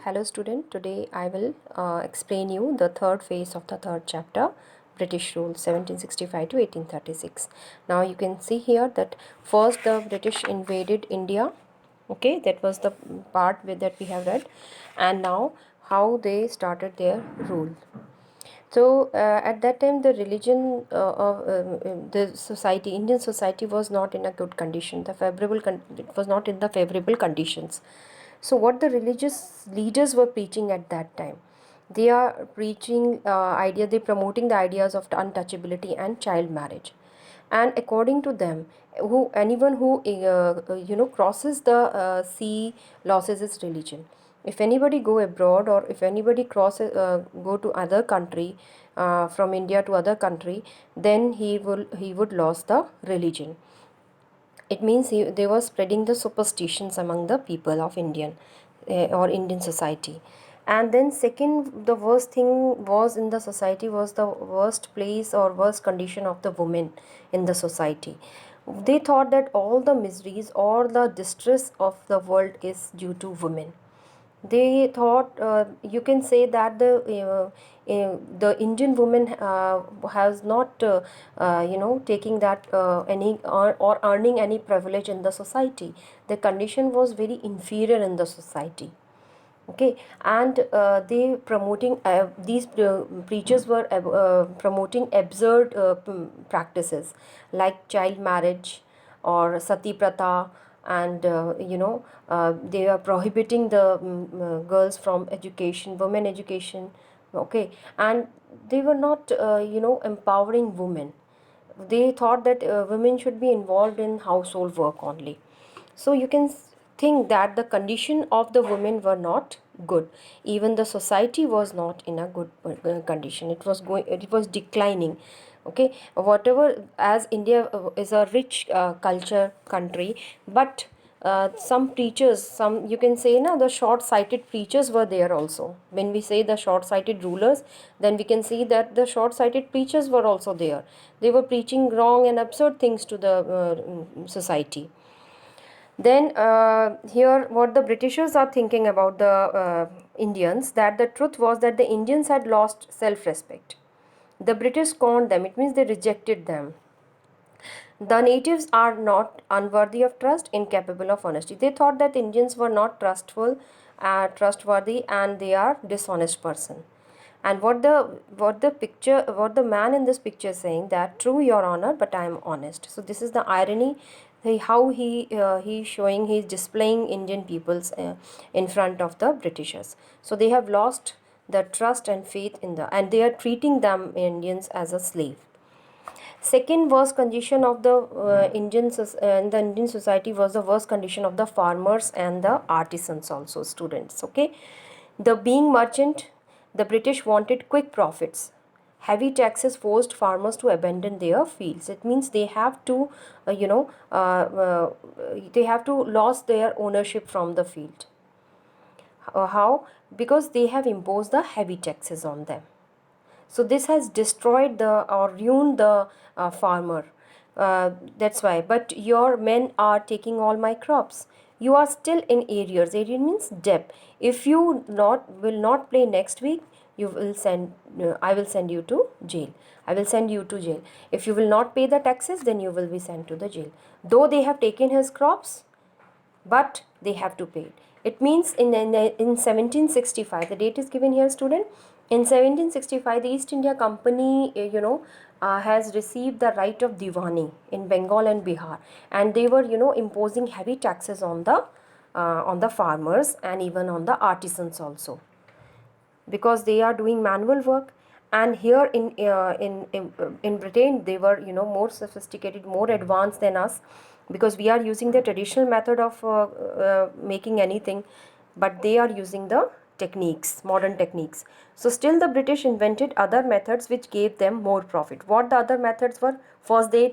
Hello student, today I will explain you the third phase of the third chapter, British rule 1765 to 1836. Now you can see here that first the British invaded India, okay, that was the part that we have read, and now how they started their rule. So at that time, the religion of the society, Indian society, was not in a good condition. It was not in the favorable conditions. So what the religious leaders were preaching at that time, they are preaching they promoting the ideas of untouchability and child marriage. And according to them, anyone who crosses the sea loses his religion. If anybody go abroad, or if anybody go to other country, from India to other country, then he would lose the religion. It means they were spreading the superstitions among the people of or Indian society. And then second, the worst thing was in the society was the worst place or worst condition of the women in the society. They thought that all the miseries or the distress of the world is due to women. They thought, you can say that the Indian woman has not taking that any or earning any privilege in the society. The condition was very inferior in the society. Okay, and they promoting these preachers were promoting absurd practices like child marriage or sati pratha, and they are prohibiting the girls from education, women education. Okay, and they were not empowering women. They thought that women should be involved in household work only. So you can think that the condition of the women were not good. Even the society was not in a good condition. It was declining. Okay, whatever, as India is a rich culture country, but some preachers, some, you can say, now the short sighted preachers were there also. When we say the short sighted rulers, then we can see that the short sighted preachers were also there. They were preaching wrong and absurd things to the society. Then here what the Britishers are thinking about the Indians, that the truth was that the Indians had lost self-respect. The British scorned them, it means they rejected them. The natives are not unworthy of trust, incapable of honesty. They thought that Indians were not trustworthy, and they are dishonest person. And what the man in this picture is saying, that true, your honor, but I am honest. So this is the irony, how he's showing, he's displaying Indian peoples in front of the Britishers. So they have lost the trust and faith in and they are treating them Indians as a slave. Second worst condition of the the Indian society was the worst condition of the farmers and the artisans, also students. Okay, the being merchant, the British wanted quick profits. Heavy taxes forced farmers to abandon their fields. It means they have to, they have to lose their ownership from the field. How? Because they have imposed the heavy taxes on them. So this has destroyed or ruined the farmer. That's why. But your men are taking all my crops. You are still in arrears. Arrears means debt. If you will not play next week, you will send. I will send you to jail. I will send you to jail. If you will not pay the taxes, then you will be sent to the jail. Though they have taken his crops, but they have to pay it. It means in 1765, the date is given here, student. In 1765, the East India Company, has received the right of Diwani in Bengal and Bihar, and they were, imposing heavy taxes on the farmers and even on the artisans also, because they are doing manual work. And here in Britain, they were, more sophisticated, more advanced than us, because we are using the traditional method of making anything, but they are using the techniques, modern techniques. So still the British invented other methods which gave them more profit. What the other methods were? First, they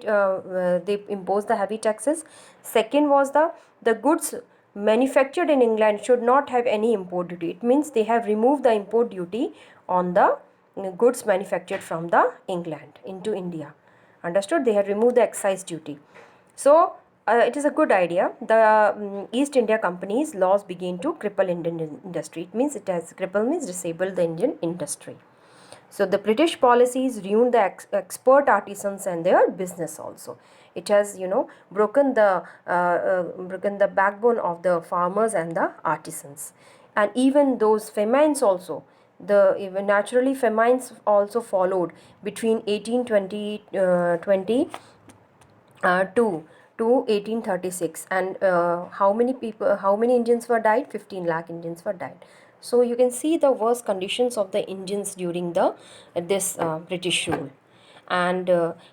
imposed the heavy taxes. Second was the goods manufactured in England should not have any import duty. It means they have removed the import duty on the goods manufactured from the England into India. Understood? They have removed the excise duty. So it is a good idea. The East India Company's laws begin to cripple Indian industry. It means it has cripple means disable the Indian industry. So the British policies ruined the expert artisans and their business also. It has, broken the backbone of the farmers and the artisans, and even those famines also. The even naturally famines also followed between 1820 to 1836, and how many Indians were died? 15 lakh Indians were died. So you can see the worst conditions of the Indians during the this British rule, and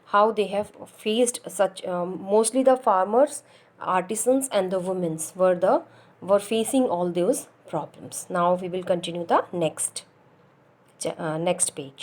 how they have faced such, mostly the farmers, artisans and the women were facing all those problems. Now we will continue the next page.